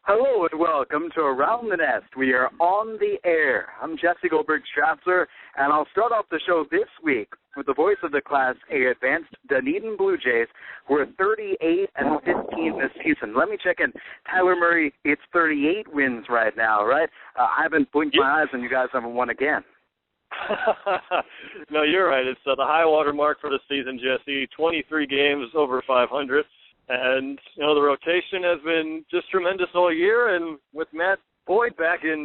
Hello and welcome to Around the Nest. We are on the air. I'm Jesse Goldberg-Stratzler, and I'll start off the show this week with the voice of the Class A-Advanced Dunedin Blue Jays, who are 38-15 this season. Let me check in. Tyler Murray, it's 38 wins right now, right? I haven't blinked my eyes and you guys haven't won again. No, you're right. It's the high water mark for the season, Jesse. 23 games over 500. And, the rotation has been just tremendous all year. And with Matt Boyd back in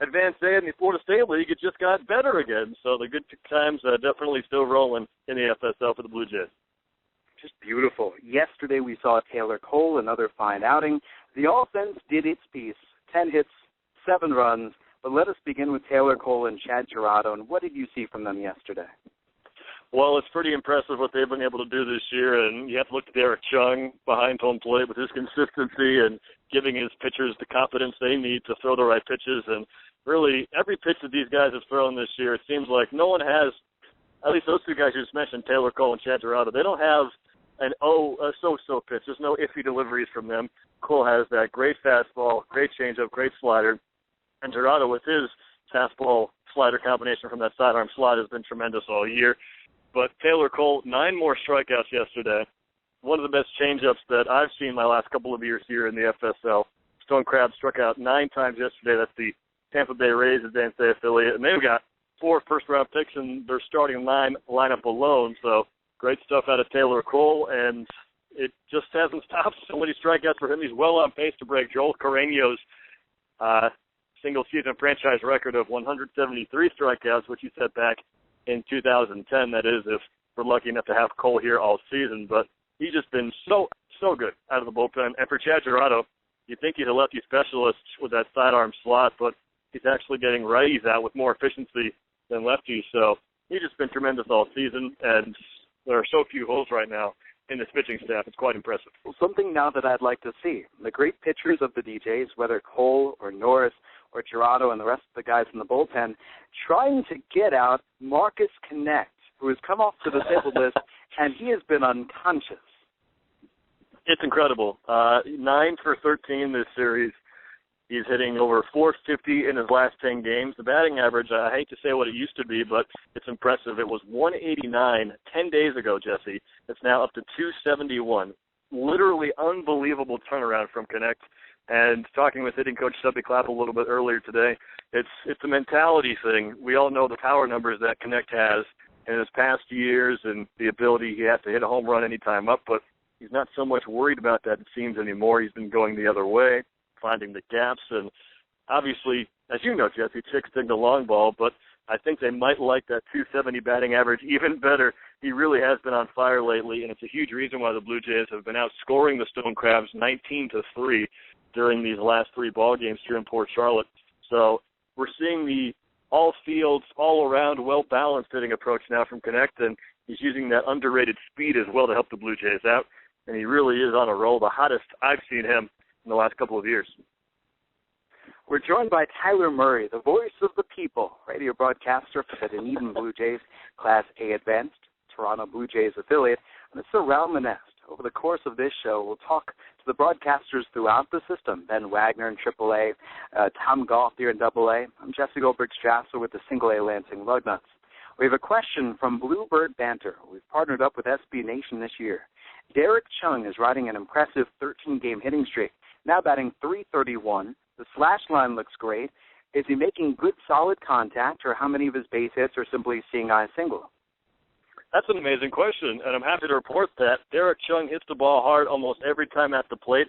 Advanced A in the Florida State League, it just got better again. So the good times are definitely still rolling in the FSL for the Blue Jays. Just beautiful. Yesterday we saw Taylor Cole, another fine outing. The offense did its piece, 10 hits, 7 runs. But let us begin with Taylor Cole and Chad Gerardo. And what did you see from them yesterday? Well, it's pretty impressive what they've been able to do this year, and you have to look at Arik Chung behind home plate with his consistency and giving his pitchers the confidence they need to throw the right pitches. And really, every pitch that these guys have thrown this year, it seems like no one has, at least those two guys you just mentioned, Taylor Cole and Chad Gerardo, they don't have a so-so pitch. There's no iffy deliveries from them. Cole has that great fastball, great changeup, great slider, and Gerardo with his fastball slider combination from that sidearm slot has been tremendous all year. But Taylor Cole, 9 more strikeouts yesterday. One of the best changeups that I've seen my last couple of years here in the FSL. Stone Crab struck out 9 times yesterday. That's the Tampa Bay Rays Advanced A affiliate. And they've got 4 first-round picks in their starting lineup alone. So great stuff out of Taylor Cole. And it just hasn't stopped. So many strikeouts for him. He's well on pace to break Joel Carreño's single-season franchise record of 173 strikeouts, which he set back in 2010, that is, if we're lucky enough to have Cole here all season. But he's just been so good out of the bullpen. And for Chad Gerardo, you think he's a lefty specialist with that sidearm slot, but he's actually getting righties out with more efficiency than lefties. So he's just been tremendous all season, and there are so few holes right now in this pitching staff. It's quite impressive. Well, something now that I'd like to see. The great pitchers of the DJs, whether Cole or Norris or Gerardo and the rest of the guys in the bullpen, trying to get out Marcus Connect, who has come off to the disabled list, and he has been unconscious. It's incredible. 9 for 13 this series. He's hitting over 450 in his last 10 games. The batting average, I hate to say what it used to be, but it's impressive. It was 189 10 days ago, Jesse. It's now up to 271. Literally unbelievable turnaround from Connect. And talking with hitting coach Subby Clapp a little bit earlier today, it's a mentality thing. We all know the power numbers that Connect has in his past years and the ability he has to hit a home run anytime up, but he's not so much worried about that, it seems, anymore. He's been going the other way, finding the gaps, and obviously, as you know, Jesse, chicks dig the long ball, but I think they might like that 270 batting average even better. He really has been on fire lately, and it's a huge reason why the Blue Jays have been outscoring the Stone Crabs 19-3 during these last 3 ball games here in Port Charlotte. So we're seeing the all-fields, all-around, well-balanced hitting approach now from Connect, and he's using that underrated speed as well to help the Blue Jays out, and he really is on a roll, the hottest I've seen him in the last couple of years. We're joined by Tyler Murray, the voice of the people, radio broadcaster for the Dunedin Blue Jays, Class A Advanced, Toronto Blue Jays affiliate, and it's Around the Nest. Over the course of this show, we'll talk to the broadcasters throughout the system, Ben Wagner in AAA, Tom Goff here in Double-A. I'm Jesse Goldberg-Stratzler with the Single-A Lansing Lugnuts. We have a question from Bluebird Banter. We've partnered up with SB Nation this year. Derek Chung is riding an impressive 13-game hitting streak, now batting .331. The slash line looks great. Is he making good, solid contact, or how many of his base hits are simply seeing eye single? That's an amazing question, and I'm happy to report that Derek Chung hits the ball hard almost every time at the plate.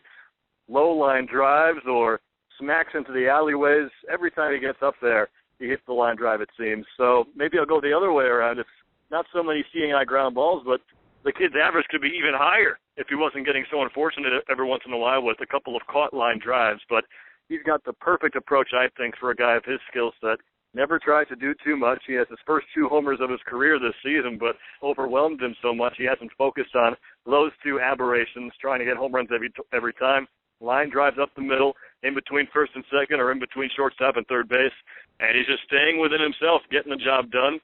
Low-line drives or smacks into the alleyways. Every time he gets up there, he hits the line drive, it seems. So maybe I'll go the other way around. It's not so many seeing eye ground balls, but the kid's average could be even higher if he wasn't getting so unfortunate every once in a while with a couple of caught line drives. But he's got the perfect approach, I think, for a guy of his skill set. Never tried to do too much. He has his first 2 homers of his career this season, but overwhelmed him so much he hasn't focused on those 2 aberrations, trying to get home runs every time. Line drives up the middle, in between first and second, or in between shortstop and third base, and he's just staying within himself, getting the job done.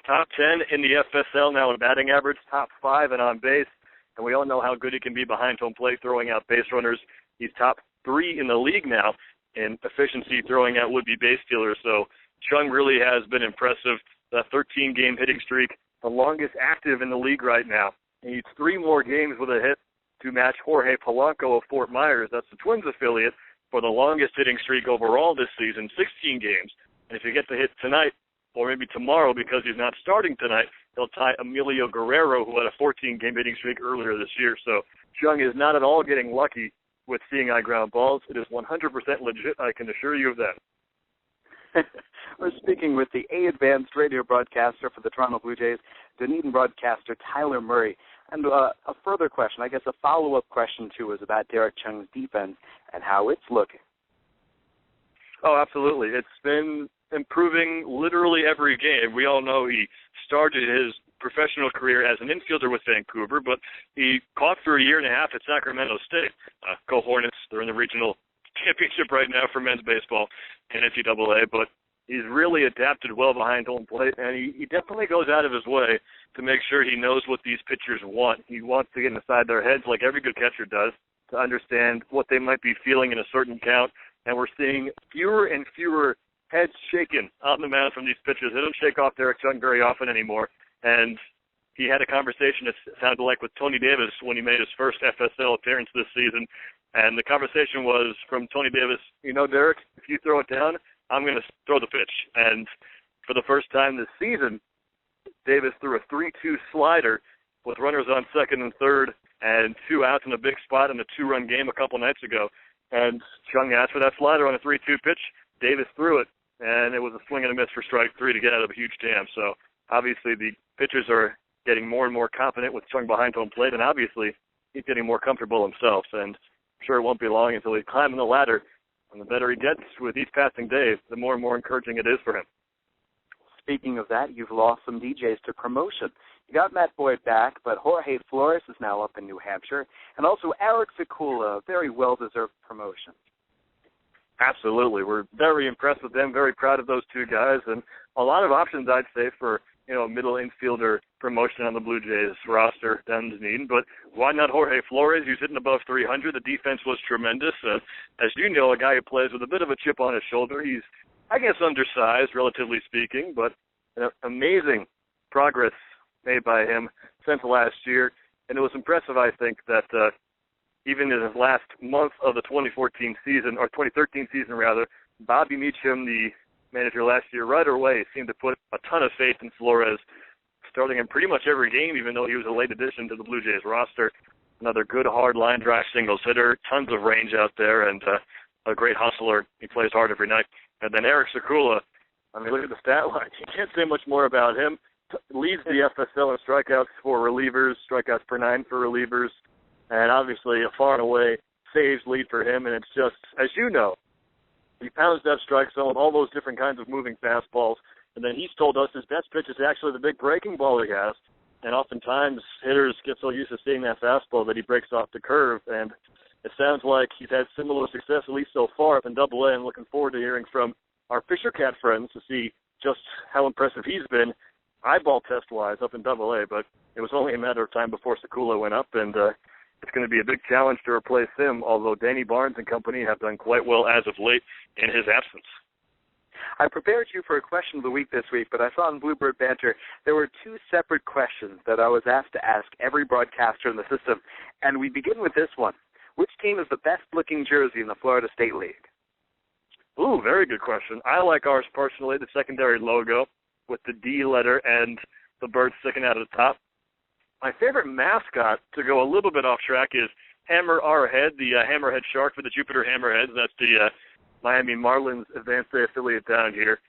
Top 10 in the FSL now in batting average, top 5 and on base, and we all know how good he can be behind home plate, throwing out base runners. He's top 3 in the league now in efficiency throwing out would-be base stealers. So Chung really has been impressive. The 13-game hitting streak, the longest active in the league right now. He needs 3 more games with a hit to match Jorge Polanco of Fort Myers. That's the Twins affiliate for the longest hitting streak overall this season, 16 games. And if he gets a hit tonight, or maybe tomorrow because he's not starting tonight, he'll tie Emilio Guerrero, who had a 14-game hitting streak earlier this year. So Chung is not at all getting lucky with seeing eye ground balls. It is 100% legit, I can assure you of that. We're speaking with the A-Advanced radio broadcaster for the Toronto Blue Jays, Dunedin broadcaster Tyler Murray. And a further question, I guess a follow-up question, too, is about Derek Chung's defense and how it's looking. Oh, absolutely. It's been improving literally every game. We all know he started his professional career as an infielder with Vancouver, but he caught for a year and a half at Sacramento State. Go Hornets. They're in the regional championship right now for men's baseball in NCAA, but he's really adapted well behind home plate, and he definitely goes out of his way to make sure he knows what these pitchers want. He wants to get inside their heads like every good catcher does to understand what they might be feeling in a certain count, and we're seeing fewer and fewer heads shaken out in the mound from these pitchers. They don't shake off Derek Chung very often anymore, and he had a conversation, it sounded like, with Tony Davis when he made his first FSL appearance this season, and the conversation was from Tony Davis, you know, Derek, if you throw it down, I'm going to throw the pitch. And for the first time this season, Davis threw a 3-2 slider with runners on second and third and 2 outs in a big spot in a 2-run game a couple nights ago. And Chung asked for that slider on a 3-2 pitch. Davis threw it, and it was a swing and a miss for strike 3 to get out of a huge jam. So obviously the pitchers are getting more and more confident with Chung behind home plate, and obviously he's getting more comfortable himself. And I'm sure it won't be long until he's climbing the ladder. And the better he gets with each passing day, the more and more encouraging it is for him. Speaking of that, you've lost some DJs to promotion. You got Matt Boyd back, but Jorge Flores is now up in New Hampshire, and also Arik Sikula, a very well-deserved promotion. Absolutely. We're very impressed with them, very proud of those 2 guys, and a lot of options, I'd say, for a middle infielder promotion on the Blue Jays roster down in Dunedin. But why not Jorge Flores, who's hitting above 300? The defense was tremendous. As you know, a guy who plays with a bit of a chip on his shoulder. He's, I guess, undersized, relatively speaking, but amazing progress made by him since last year. And it was impressive, I think, that even in his last month of the 2013 season, Bobby Meacham, the manager last year, right away seemed to put a ton of faith in Flores, starting in pretty much every game, even though he was a late addition to the Blue Jays roster. Another good hard line drive singles hitter, tons of range out there, and a great hustler. He plays hard every night. And then Arik Sikula, I mean, look at the stat line. You can't say much more about him. Leads the FSL in strikeouts for relievers, strikeouts per 9 for relievers, and obviously a far and away saves lead for him. And it's just, as you know, he pounds that strike zone with all those different kinds of moving fastballs. And then he's told us his best pitch is actually the big breaking ball he has. And oftentimes hitters get so used to seeing that fastball that he breaks off the curve. And it sounds like he's had similar success, at least so far, up in Double-A. And looking forward to hearing from our Fisher Cat friends to see just how impressive he's been, eyeball test-wise, up in Double-A. But it was only a matter of time before Sikula went up, and it's going to be a big challenge to replace him, although Danny Barnes and company have done quite well as of late in his absence. I prepared you for a question of the week this week, but I saw in Bluebird Banter there were 2 separate questions that I was asked to ask every broadcaster in the system, and we begin with this one. Which team is the best-looking jersey in the Florida State League? Ooh, very good question. I like ours personally, the secondary logo with the D letter and the bird sticking out of the top. My favorite mascot, to go a little bit off track, is Hammer Our Head, the hammerhead shark for the Jupiter Hammerheads. That's the Miami Marlins Advanced affiliate down here.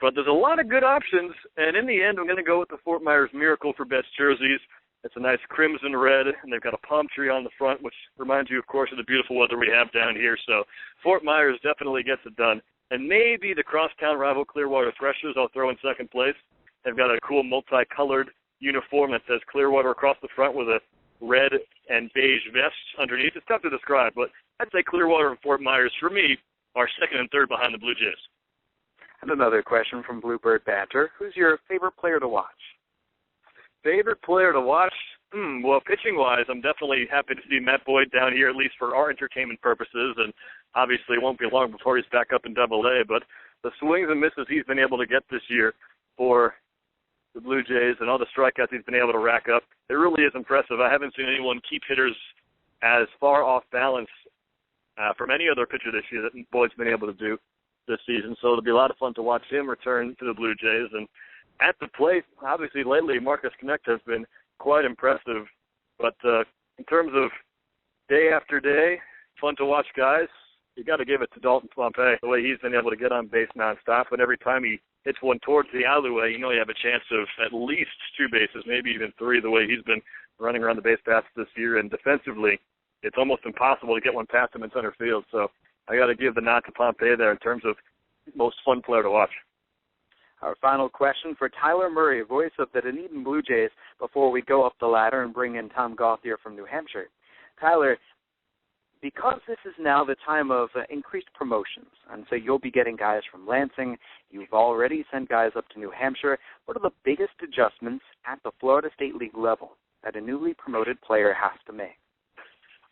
But there's a lot of good options, and in the end, I'm going to go with the Fort Myers Miracle for best jerseys. It's a nice crimson red, and they've got a palm tree on the front, which reminds you, of course, of the beautiful weather we have down here. So Fort Myers definitely gets it done. And maybe the crosstown rival Clearwater Threshers I'll throw in second place. They've got a cool multicolored uniform that says Clearwater across the front with a red and beige vest underneath. It's tough to describe, but I'd say Clearwater and Fort Myers, for me, are second and third behind the Blue Jays. And another question from Bluebird Banter. Who's your favorite player to watch? Favorite player to watch? Well, pitching-wise, I'm definitely happy to see Matt Boyd down here, at least for our entertainment purposes, and obviously it won't be long before he's back up in Double-A, but the swings and misses he's been able to get this year for the Blue Jays and all the strikeouts he's been able to rack up, it really is impressive. I haven't seen anyone keep hitters as far off balance from any other pitcher this year that Boyd's been able to do this season, so it'll be a lot of fun to watch him return to the Blue Jays. And at the plate, obviously lately Marcus Connect has been quite impressive, but in terms of day after day, fun to watch guys, you got to give it to Dalton Pompey, the way he's been able to get on base nonstop, and every time he hits one towards the alleyway, you know you have a chance of at least 2 bases, maybe even 3, the way he's been running around the base paths this year. And defensively, it's almost impossible to get one past him in center field. So I got to give the nod to Pompey there in terms of most fun player to watch. Our final question for Tyler Murray, voice of the Dunedin Blue Jays, before we go up the ladder and bring in Tom Gauthier from New Hampshire. Tyler, because this is now the time of increased promotions, and so you'll be getting guys from Lansing, you've already sent guys up to New Hampshire, what are the biggest adjustments at the Florida State League level that a newly promoted player has to make?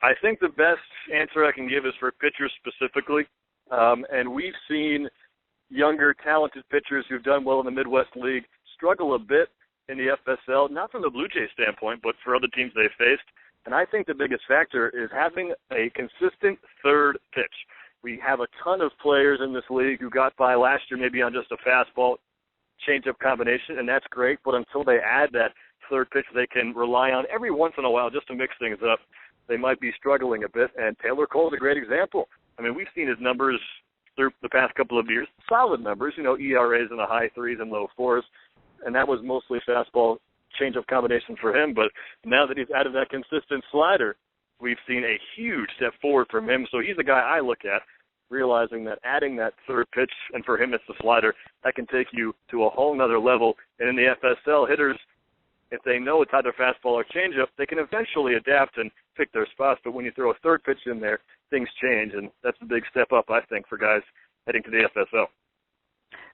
I think the best answer I can give is for pitchers specifically, and we've seen younger, talented pitchers who've done well in the Midwest League struggle a bit in the FSL, not from the Blue Jays standpoint, but for other teams they've faced. And I think the biggest factor is having a consistent third pitch. We have a ton of players in this league who got by last year maybe on just a fastball change-up combination, and that's great, but until they add that third pitch they can rely on every once in a while just to mix things up, they might be struggling a bit. And Taylor Cole's a great example. I mean, we've seen his numbers through the past couple of years, solid numbers, ERAs in the high 3s and low 4s, and that was mostly fastball change-up combination for him. But now that he's added that consistent slider, we've seen a huge step forward from him. So he's the guy I look at, realizing that adding that third pitch, and for him it's the slider, that can take you to a whole nother level. And in the FSL, hitters, if they know it's either fastball or changeup, they can eventually adapt and pick their spots. But when you throw a third pitch in there, things change, and that's a big step up, I think, for guys heading to the FSL.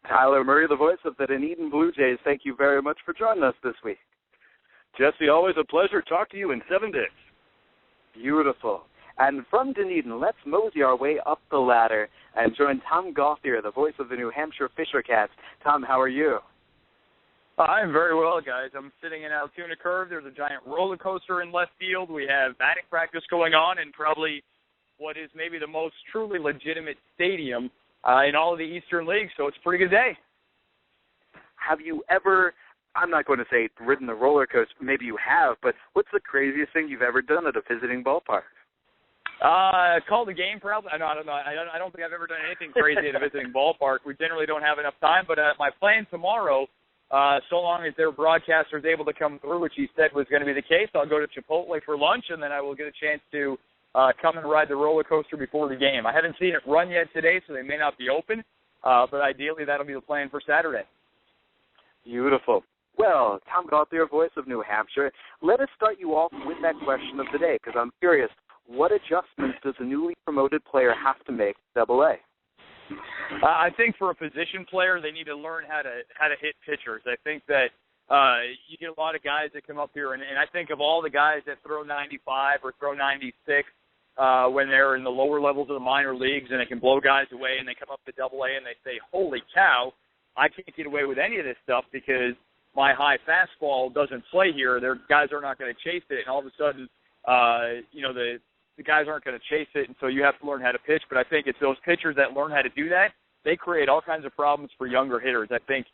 Tyler Murray, the voice of the Dunedin Blue Jays, thank you very much for joining us this week. Jesse, always a pleasure. Talk to you in 7 days. Beautiful. And from Dunedin, let's mosey our way up the ladder and join Tom Gauthier, the voice of the New Hampshire Fisher Cats. Tom, how are you? I'm very well, guys. I'm sitting in Altoona Curve. There's a giant roller coaster in left field. We have batting practice going on in probably what is maybe the most truly legitimate stadium in all of the Eastern League, so it's a pretty good day. Have you ever, I'm not going to say ridden the roller coaster, maybe you have, but what's the craziest thing you've ever done at a visiting ballpark? Called the game, probably. I don't know. I don't think I've ever done anything crazy at a visiting ballpark. We generally don't have enough time, but my plan tomorrow, so long as their broadcaster is able to come through, which he said was going to be the case, I'll go to Chipotle for lunch, and then I will get a chance to come and ride the roller coaster before the game. I haven't seen it run yet today, so they may not be open, but ideally that'll be the plan for Saturday. Beautiful. Well, Tom Gauthier, voice of New Hampshire, let us start you off with that question of the day, because I'm curious, what adjustments does a newly promoted player have to make Double-A? I think for a position player, they need to learn how to hit pitchers. I think that you get a lot of guys that come up here, and I think of all the guys that throw 95 or throw 96 when they're in the lower levels of the minor leagues and they can blow guys away and they come up to Double-A and they say, holy cow, I can't get away with any of this stuff because my high fastball doesn't play here. Their guys are not going to chase it, and all of a sudden, the guys aren't going to chase it, and so you have to learn how to pitch. But I think it's those pitchers that learn how to do that, they create all kinds of problems for younger hitters. I think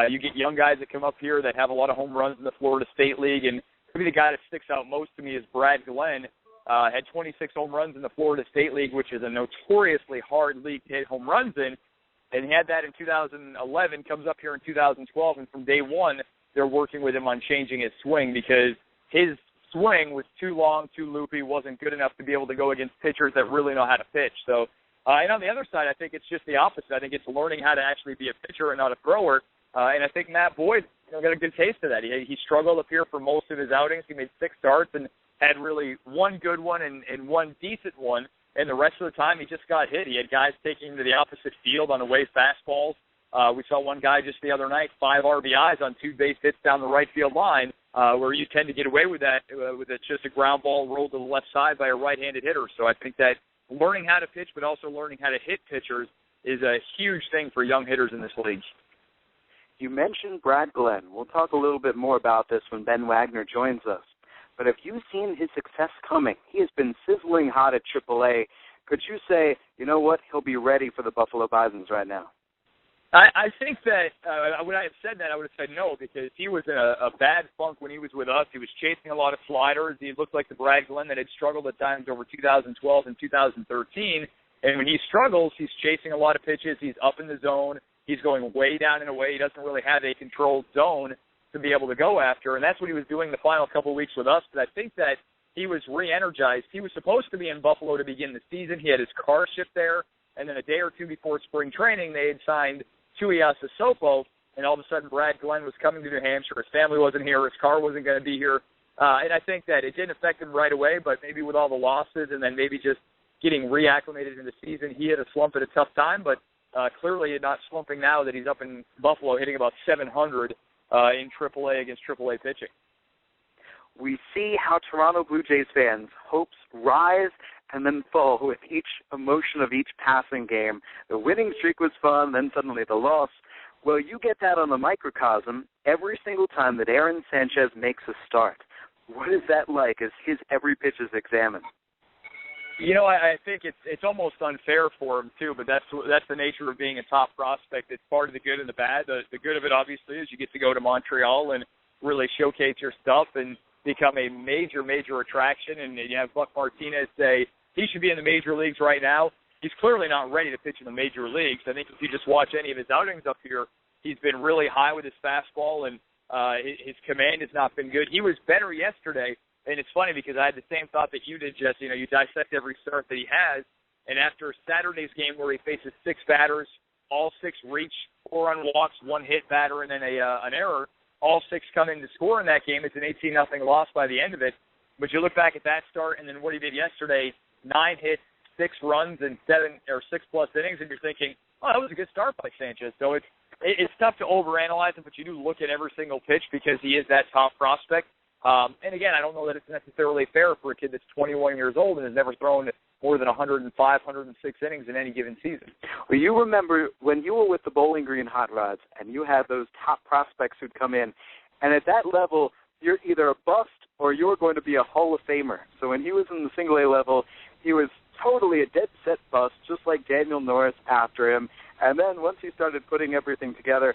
you get young guys that come up here that have a lot of home runs in the Florida State League, and maybe the guy that sticks out most to me is Brad Glenn. Had 26 home runs in the Florida State League, which is a notoriously hard league to hit home runs in, and he had that in 2011, comes up here in 2012, and from day one, they're working with him on changing his swing because his swing was too long, too loopy, wasn't good enough to be able to go against pitchers that really know how to pitch. So, and on the other side, I think it's just the opposite. I think it's learning how to actually be a pitcher and not a thrower. And I think Matt Boyd got a good taste of that. He struggled up here for most of his outings. He made 6 starts and had really one good one and one decent one. And the rest of the time, he just got hit. He had guys taking him to the opposite field on away fastballs. We saw one guy just the other night, 5 RBIs on 2 base hits down the right field line. where you tend to get away with that with just a ground ball rolled to the left side by a right-handed hitter. So I think that learning how to pitch but also learning how to hit pitchers is a huge thing for young hitters in this league. You mentioned Brad Glenn. We'll talk a little bit more about this when Ben Wagner joins us. But have you seen his success coming? He has been sizzling hot at Triple-A. Could you say, you know what, he'll be ready for the Buffalo Bisons right now? I think that when I had said that, I would have said no, because he was in a bad funk when he was with us. He was chasing a lot of sliders. He looked like the Brad Glenn that had struggled at times over 2012 and 2013. And when he struggles, he's chasing a lot of pitches. He's up in the zone. He's going way down and away. He doesn't really have a controlled zone to be able to go after, and that's what he was doing the final couple of weeks with us. But I think that he was re-energized. He was supposed to be in Buffalo to begin the season. He had his car shipped there, and then a day or two before spring training, they had signed Tuiasa Sopo, and all of a sudden Brad Glenn was coming to New Hampshire. His family wasn't here. His car wasn't going to be here. And I think that it didn't affect him right away, but maybe with all the losses and then maybe just getting reacclimated in the season, he had a slump at a tough time, but clearly not slumping now that he's up in Buffalo hitting about 700 in Triple-A against Triple-A pitching. We see how Toronto Blue Jays fans' hopes rise and then fall with each emotion of each passing game. The winning streak was fun, then suddenly the loss. Well, you get that on the microcosm every single time that Aaron Sanchez makes a start. What is that like as his every pitch is examined? You know, I think it's almost unfair for him, too, but that's the nature of being a top prospect. It's part of the good and the bad. The good of it, obviously, is you get to go to Montreal and really showcase your stuff and become a major, major attraction. And you have Buck Martinez say he should be in the major leagues right now. He's clearly not ready to pitch in the major leagues. I think if you just watch any of his outings up here, he's been really high with his fastball, and his command has not been good. He was better yesterday. And it's funny because I had the same thought that you did, Jesse. You know, you dissect every start that he has, and after Saturday's game where he faces 6 batters, all 6 reach, 4 on walks, 1 hit batter, and then an error, all 6 come in to score in that game. It's an 18-0 loss by the end of it. But you look back at that start and then what he did yesterday, 9 hits, 6 runs, and 6+ innings, and you're thinking, oh, that was a good start by Sanchez. So it's tough to overanalyze him, but you do look at every single pitch because he is that top prospect. And again, I don't know that it's necessarily fair for a kid that's 21 years old and has never thrown more than 105, 106 innings in any given season. Well, you remember when you were with the Bowling Green Hot Rods and you had those top prospects who'd come in, and at that level, you're either a bust or you're going to be a Hall of Famer. So when he was in the Single-A level, he was totally a dead-set bust, just like Daniel Norris after him. And then once he started putting everything together,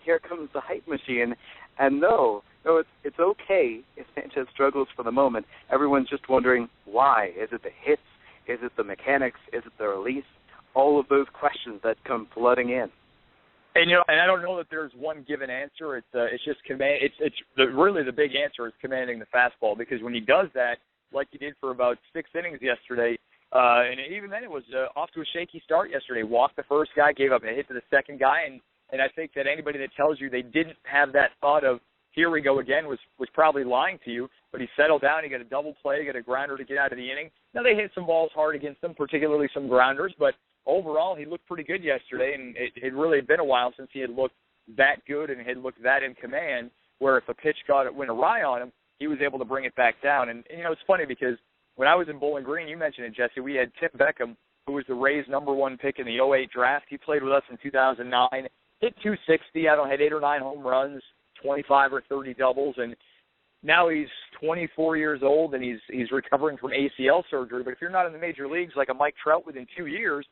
here comes the hype machine. And no, it's okay if Sanchez struggles for the moment. Everyone's just wondering why. Is it the hits? Is it the mechanics? Is it the release? All of those questions that come flooding in. And I don't know that there's one given answer. It's just command. Really the big answer is commanding the fastball, because when he does that, like he did for about 6 innings yesterday, and even then it was off to a shaky start yesterday. Walked the first guy, gave up a hit to the second guy, and I think that anybody that tells you they didn't have that thought of here we go again was probably lying to you. But he settled down. He got a double play, got a grounder to get out of the inning. Now they hit some balls hard against them, particularly some grounders, but overall he looked pretty good yesterday, and it really had been a while since he had looked that good and had looked that in command, where if a pitch went awry on him, he was able to bring it back down. And it's funny because when I was in Bowling Green, you mentioned it, Jesse, we had Tim Beckham, who was the Rays' #1 pick in the 2008 draft. He played with us in 2009, hit 260, had 8 or 9 home runs, 25 or 30 doubles, and now he's 24 years old and he's recovering from ACL surgery. But if you're not in the major leagues like a Mike Trout within 2 years,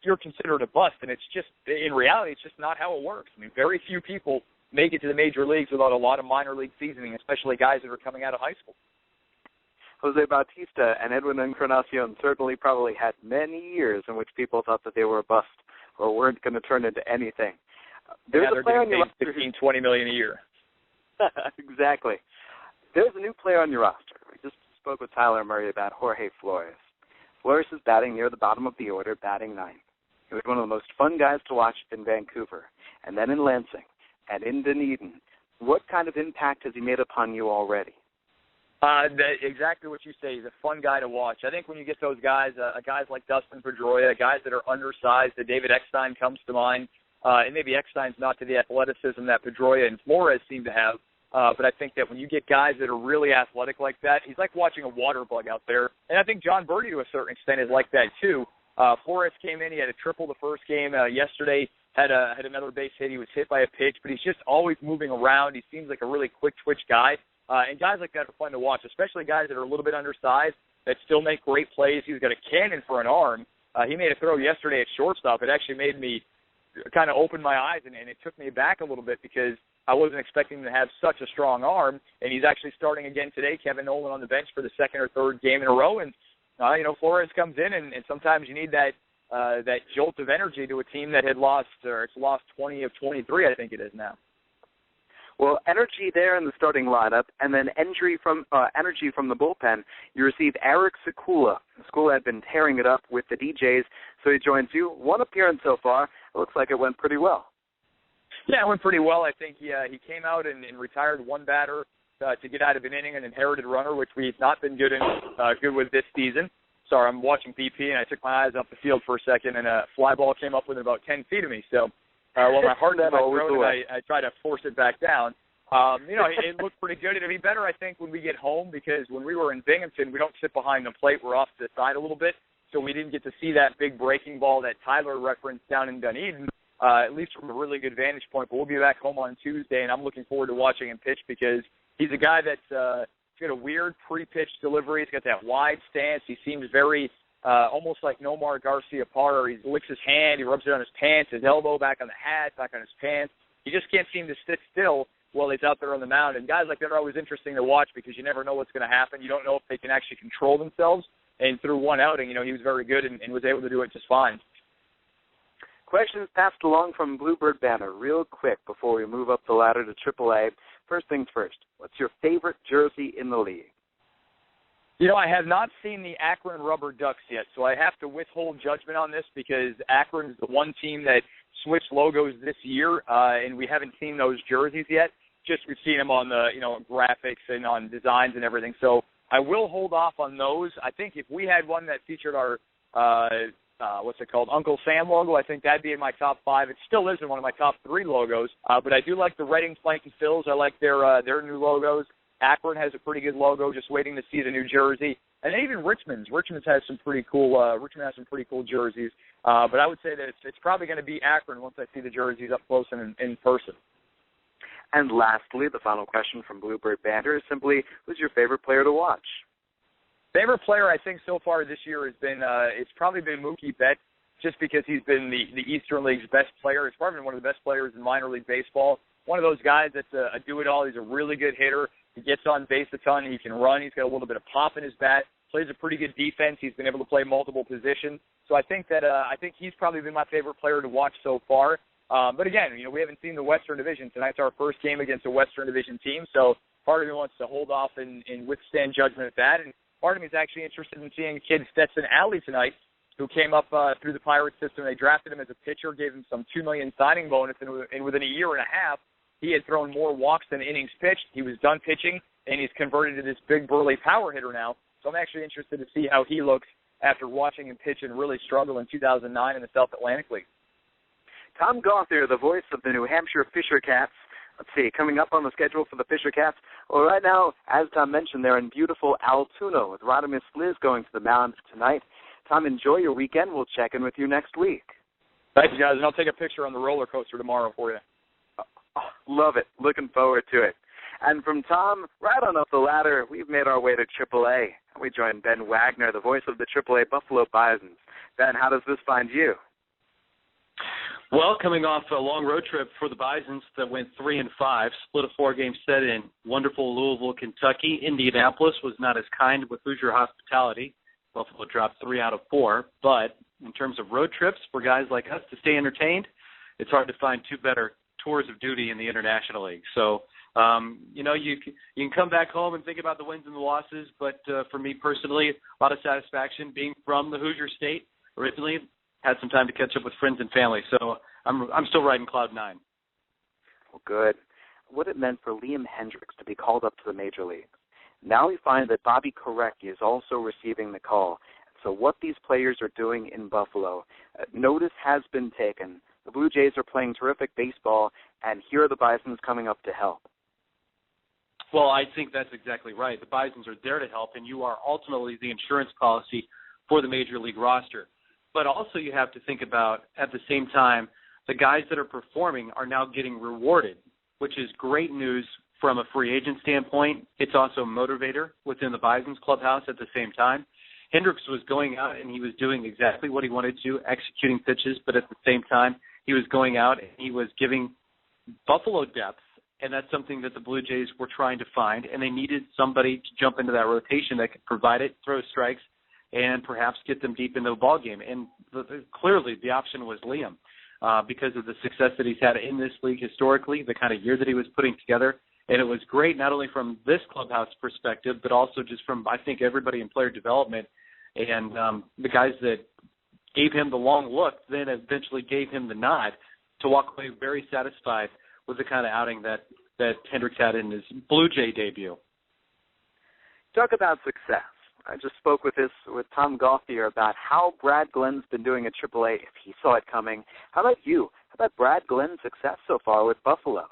you're considered a bust. And it's just, in reality, it's just not how it works. I mean, very few people make it to the major leagues without a lot of minor league seasoning, especially guys that are coming out of high school. Jose Bautista and Edwin Encarnacion certainly probably had many years in which people thought that they were a bust or weren't going to turn into anything. There's a player on your roster, $15-20 million a year. Exactly. There's a new player on your roster. We just spoke with Tyler Murray about Jorge Flores. Flores is batting near the bottom of the order, batting 9th. He was one of the most fun guys to watch in Vancouver, and then in Lansing, and in Dunedin. What kind of impact has he made upon you already? Exactly what you say. He's a fun guy to watch. I think when you get those guys, guys like Dustin Pedroia, guys that are undersized, David Eckstein comes to mind, and maybe Eckstein's not to the athleticism that Pedroia and Flores seem to have. But I think that when you get guys that are really athletic like that, he's like watching a water bug out there. And I think John Birdie, to a certain extent, is like that too. Flores came in. He had a triple the first game yesterday. Had another base hit. He was hit by a pitch, but he's just always moving around. He seems like a really quick twitch guy. And guys like that are fun to watch, especially guys that are a little bit undersized that still make great plays. He's got a cannon for an arm. He made a throw yesterday at shortstop. It actually made me kind of open my eyes, and it took me back a little bit because I wasn't expecting him to have such a strong arm. And he's actually starting again today. Kevin Nolan on the bench for the second or third game in a row. And, Flores comes in, and sometimes you need that jolt of energy to a team that had lost 20 of 23, I think it is now. Well, energy there in the starting lineup, and then energy from the bullpen. You received Arik Sikula. Sikula had been tearing it up with the DJs, so he joins you. One appearance so far. It looks like it went pretty well. Yeah, it went pretty well. I think he came out and retired one batter to get out of an inning, an inherited runner, which we've not been good with this season. Sorry, I'm watching BP, and I took my eyes off the field for a second, and a fly ball came up within about 10 feet of me. So my heart's in my throat, and I try to force it back down. It looked pretty good. It'll be better, I think, when we get home, because when we were in Binghamton, we don't sit behind the plate. We're off to the side a little bit, so we didn't get to see that big breaking ball that Tyler referenced down in Dunedin, at least from a really good vantage point. But we'll be back home on Tuesday, and I'm looking forward to watching him pitch because he's a guy that's he's got a weird pre-pitch delivery. He's got that wide stance. He seems very almost like Nomar Garcia-Parra. He licks his hand. He rubs it on his pants, his elbow back on the hat, back on his pants. He just can't seem to sit still while he's out there on the mound. And guys like that are always interesting to watch because you never know what's going to happen. You don't know if they can actually control themselves. And through one outing, he was very good and was able to do it just fine. Questions passed along from Bluebird Banner real quick before we move up the ladder to AAA. First things first, what's your favorite jersey in the league? I have not seen the Akron Rubber Ducks yet, so I have to withhold judgment on this because Akron is the one team that switched logos this year, and we haven't seen those jerseys yet. Just we've seen them on the graphics and on designs and everything. So I will hold off on those. I think if we had one that featured our Uncle Sam logo, I think that'd be in my top 5. It still isn't one of my top 3 logos, but I do like the Redding Flank and Phils. I like their new logos. Akron has a pretty good logo. Just waiting to see the new jersey, and even Richmond's has some pretty cool. Richmond has some pretty cool jerseys, but I would say that it's probably going to be Akron once I see the jerseys up close and in person. And lastly, the final question from Bluebird Banter is simply, who's your favorite player to watch? Favorite player, I think, so far this year has been it's probably been Mookie Betts, just because he's been the Eastern League's best player. He's probably been one of the best players in minor league baseball. One of those guys that's a do-it-all. He's a really good hitter. He gets on base a ton. He can run. He's got a little bit of pop in his bat. Plays a pretty good defense. He's been able to play multiple positions. So I think that he's probably been my favorite player to watch so far. But again, we haven't seen the Western Division. Tonight's our first game against a Western Division team. So part of me wants to hold off and withstand judgment at that. And part of me is actually interested in seeing kid Stetson Alley tonight, who came up through the Pirates system. They drafted him as a pitcher, gave him some $2 million signing bonus, and within a year and a half, he had thrown more walks than innings pitched. He was done pitching, and he's converted to this big, burly power hitter now. So I'm actually interested to see how he looks after watching him pitch and really struggle in 2009 in the South Atlantic League. Tom Gothier, the voice of the New Hampshire Fisher Cats. Let's see, coming up on the schedule for the Fisher Cats. Well, right now, as Tom mentioned, they're in beautiful Altoona with Rodimus Liz going to the mound tonight. Tom, enjoy your weekend. We'll check in with you next week. Thanks, guys, and I'll take a picture on the roller coaster tomorrow for you. Love it. Looking forward to it. And from Tom, right on up the ladder, we've made our way to AAA. We join Ben Wagner, the voice of the AAA Buffalo Bisons. Ben, how does this find you? Well, coming off a long road trip for the Bisons that went 3-5, split a 4-game set in wonderful Louisville, Kentucky. Indianapolis was not as kind with Hoosier hospitality. Buffalo dropped 3 out of 4. But in terms of road trips for guys like us to stay entertained, it's hard to find 2 better tours of duty in the International League. So, you can come back home and think about the wins and the losses, but for me personally, a lot of satisfaction being from the Hoosier State originally. Had some time to catch up with friends and family, so I'm still riding Cloud 9. Well, good. What it meant for Liam Hendriks to be called up to the Major Leagues. Now we find that Bobby Korecki is also receiving the call. So what these players are doing in Buffalo, notice has been taken. The Blue Jays are playing terrific baseball, and here are the Bisons coming up to help. Well, I think that's exactly right. The Bisons are there to help, and you are ultimately the insurance policy for the Major League roster. But also you have to think about, at the same time, the guys that are performing are now getting rewarded, which is great news from a free agent standpoint. It's also a motivator within the Bisons clubhouse at the same time. Hendricks was going out and he was doing exactly what he wanted to, executing pitches, but at the same time he was going out and he was giving Buffalo depth, and that's something that the Blue Jays were trying to find, and they needed somebody to jump into that rotation that could provide it, throw strikes, and perhaps get them deep into the ball game. And clearly the option was Liam because of the success that he's had in this league historically, the kind of year that he was putting together. And it was great not only from this clubhouse perspective, but also just from, I think, everybody in player development. And the guys that gave him the long look then eventually gave him the nod to walk away very satisfied with the kind of outing that Hendricks had in his Blue Jay debut. Talk about success. I just spoke with Tom Gauthier about how Brad Glenn's been doing at AAA, if he saw it coming. How about you? How about Brad Glenn's success so far with Buffalo?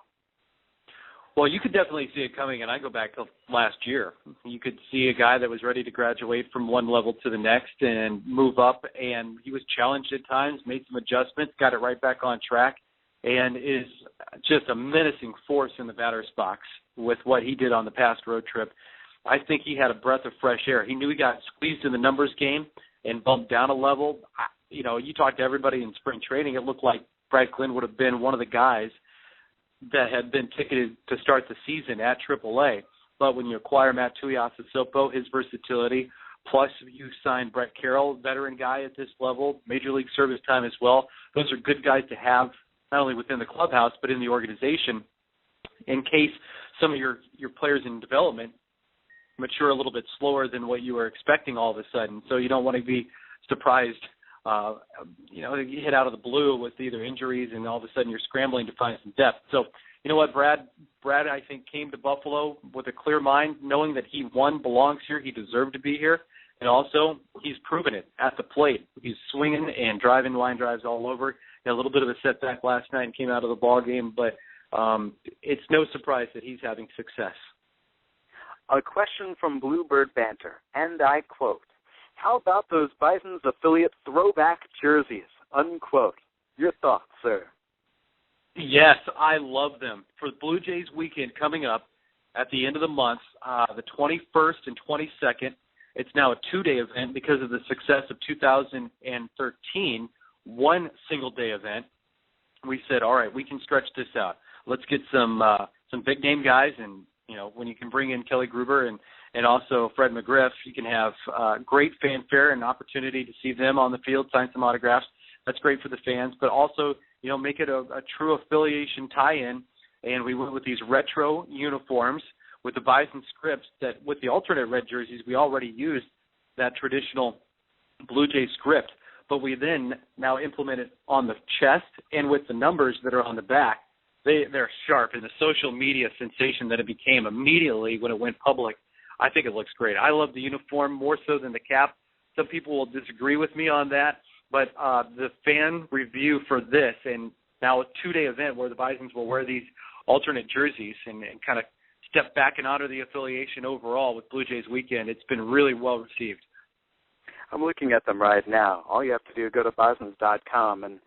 Well, you could definitely see it coming, and I go back to last year. You could see a guy that was ready to graduate from one level to the next and move up, and he was challenged at times, made some adjustments, got it right back on track, and is just a menacing force in the batter's box with what he did on the past road trip. I think he had a breath of fresh air. He knew he got squeezed in the numbers game and bumped down a level. You talk to everybody in spring training, it looked like Brad Glenn would have been one of the guys that had been ticketed to start the season at AAA. But when you acquire Matt Tuiasosopo, his versatility, plus you sign Brett Carroll, veteran guy at this level, major league service time as well, those are good guys to have not only within the clubhouse but in the organization in case some of your players in development mature a little bit slower than what you were expecting all of a sudden. So you don't want to be surprised you hit out of the blue with either injuries and all of a sudden you're scrambling to find some depth. So, you know what, Brad, I think, came to Buffalo with a clear mind, knowing that he, one, belongs here, he deserved to be here, and also he's proven it at the plate. He's swinging and driving line drives all over. He had a little bit of a setback last night and came out of the ball game, but it's no surprise that he's having success. A question from Bluebird Banter, and I quote, "How about those Bisons affiliate throwback jerseys?" Unquote. Your thoughts, sir? Yes, I love them. For the Blue Jays weekend coming up at the end of the month, the 21st and 22nd, it's now a two-day event because of the success of 2013, one single-day event. We said, all right, we can stretch this out. Let's get some big-name guys, and when you can bring in Kelly Gruber and also Fred McGriff, you can have great fanfare and opportunity to see them on the field, sign some autographs. That's great for the fans, but also, make it a true affiliation tie-in. And we went with these retro uniforms with the Bison scripts that with the alternate red jerseys, we already used that traditional Blue Jay script, but we then now implement it on the chest and with the numbers that are on the back. They're sharp, and the social media sensation that it became immediately when it went public, I think it looks great. I love the uniform more so than the cap. Some people will disagree with me on that, but the fan review for this, and now a two-day event where the Bisons will wear these alternate jerseys and kind of step back and honor the affiliation overall with Blue Jays weekend, it's been really well received. I'm looking at them right now. All you have to do is go to Bisons.com, and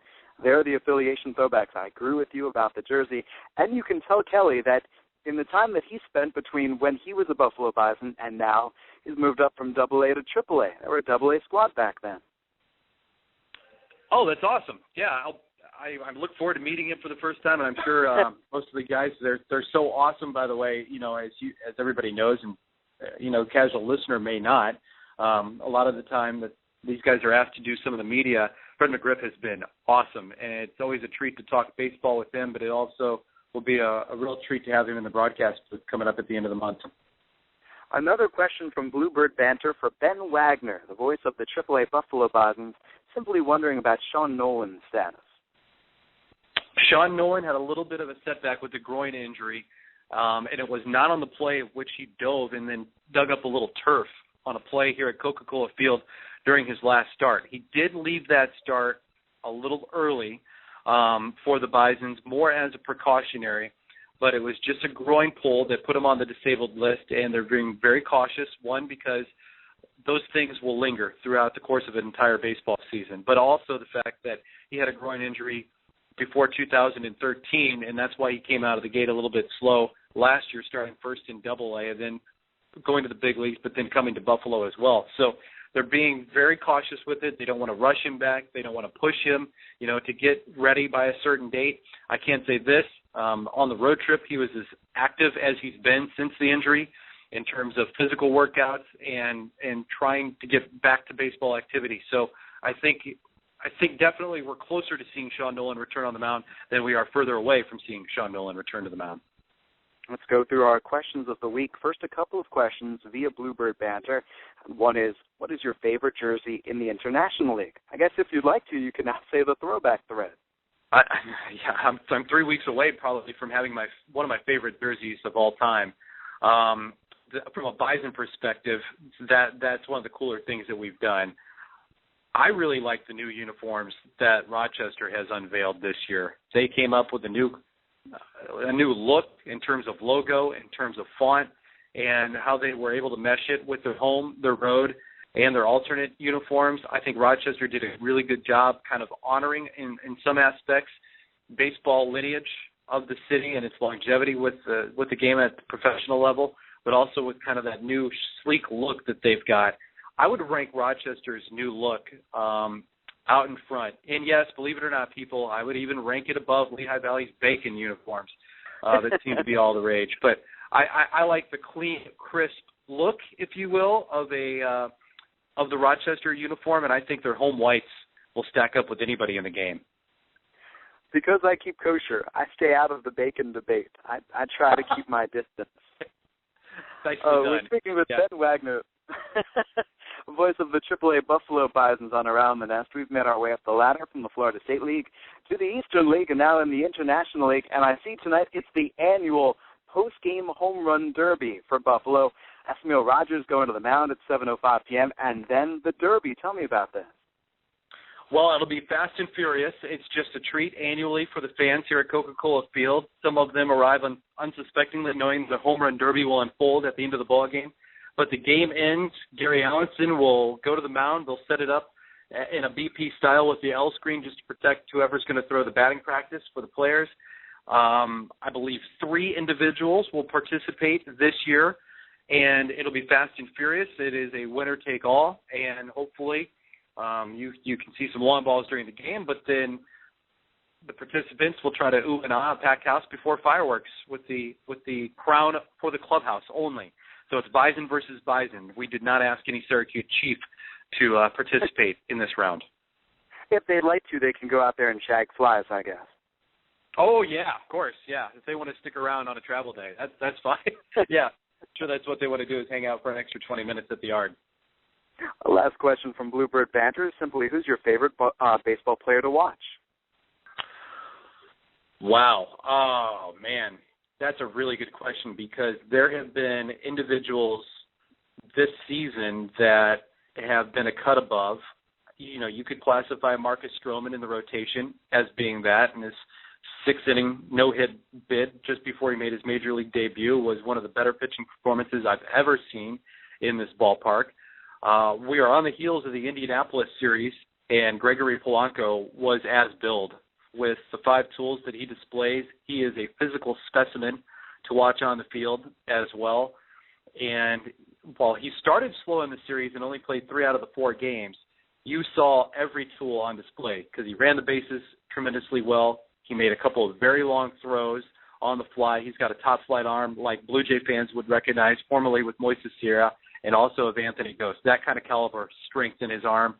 there are the affiliation throwbacks. I agree with you about the jersey, and you can tell Kelly that in the time that he spent between when he was a Buffalo Bison and now, he's moved up from Double-A to Triple-A. They were a Double-A squad back then. Oh, that's awesome. Yeah, I look forward to meeting him for the first time, and I'm sure most of the guys, they're so awesome, by the way, as everybody knows, and, casual listener may not. A lot of the time that these guys are asked to do some of the media, Fred McGriff has been awesome, and it's always a treat to talk baseball with him, but it also will be a real treat to have him in the broadcast coming up at the end of the month. Another question from Bluebird Banter for Ben Wagner, the voice of the AAA Buffalo Bisons, simply wondering about Sean Nolan's status. Sean Nolan had a little bit of a setback with the groin injury, and it was not on the play of which he dove and then dug up a little turf on a play here at Coca-Cola Field during his last start. He did leave that start a little early for the Bisons, more as a precautionary. but it was just a groin pull that put him on the disabled list, and they're being very cautious, one, because those things will linger throughout the course of an entire baseball season, but also the fact that he had a groin injury before 2013, and that's why he came out of the gate a little bit slow last year, starting first in Double-A and then going to the big leagues, but then coming to Buffalo as well. So they're being very cautious with it. They don't want to rush him back. They don't want to push him, to get ready by a certain date. I can't say this. On the road trip, he was as active as he's been since the injury in terms of physical workouts and trying to get back to baseball activity. So I think definitely we're closer to seeing Sean Nolan return on the mound than we are further away from seeing Sean Nolan return to the mound. Let's go through our questions of the week. First, a couple of questions via Bluebird Banter. One is, what is your favorite jersey in the International League? I guess if you'd like to, you can now say the throwback thread. I'm 3 weeks away probably from having one of my favorite jerseys of all time. From a Bison perspective, that's one of the cooler things that we've done. I really like the new uniforms that Rochester has unveiled this year. They came up with a new look in terms of logo, in terms of font, and how they were able to mesh it with their home, their road, and their alternate uniforms. I think Rochester did a really good job kind of honoring, in some aspects, baseball lineage of the city and its longevity with the game at the professional level, but also with kind of that new sleek look that they've got. I would rank Rochester's new look out in front. And yes, believe it or not, people, I would even rank it above Lehigh Valley's Bacon uniforms that seem to be all the rage. But I like the clean, crisp look, if you will, of the Rochester uniform, and I think their home whites will stack up with anybody in the game. Because I keep kosher, I stay out of the bacon debate. I try to keep my distance. We're speaking with Ben Wagner, voice of the AAA Buffalo Bisons on Around the Nest. We've made our way up the ladder from the Florida State League to the Eastern League and now in the International League. And I see tonight it's the annual post-game home run derby for Buffalo. Esmil Rogers going to the mound at 7:05 p.m. and then the derby. Tell me about this. Well, it'll be fast and furious. It's just a treat annually for the fans here at Coca-Cola Field. Some of them arrive unsuspectingly, knowing the home run derby will unfold at the end of the ball game. But the game ends. Gary Allenson will go to the mound. They'll set it up in a BP style with the L screen just to protect whoever's going to throw the batting practice for the players. I believe 3 individuals will participate this year, and it'll be fast and furious. It is a winner-take-all, and hopefully you can see some long balls during the game, but then the participants will try to ooh and ah, packed house before fireworks with the crown for the clubhouse only. So it's Bison versus Bison. We did not ask any Syracuse Chief to participate in this round. If they'd like to, they can go out there and shag flies, I guess. Oh, yeah, of course, yeah. If they want to stick around on a travel day, that's fine. Yeah, sure that's what they want to do is hang out for an extra 20 minutes at the yard. Last question from Bluebird Banter is simply, who's your favorite baseball player to watch? Wow. Oh, man. That's a really good question because there have been individuals this season that have been a cut above. You could classify Marcus Stroman in the rotation as being that, and his 6-inning no-hit bid just before he made his major league debut was one of the better pitching performances I've ever seen in this ballpark. We are on the heels of the Indianapolis series, and Gregory Polanco was as billed. With the 5 tools that he displays, he is a physical specimen to watch on the field as well. And while he started slow in the series and only played 3 out of the 4 games, you saw every tool on display because he ran the bases tremendously well. He made a couple of very long throws on the fly. He's got a top flight arm like Blue Jay fans would recognize formerly with Moises Sierra and also of Anthony Ghost. That kind of caliber strength in his arm.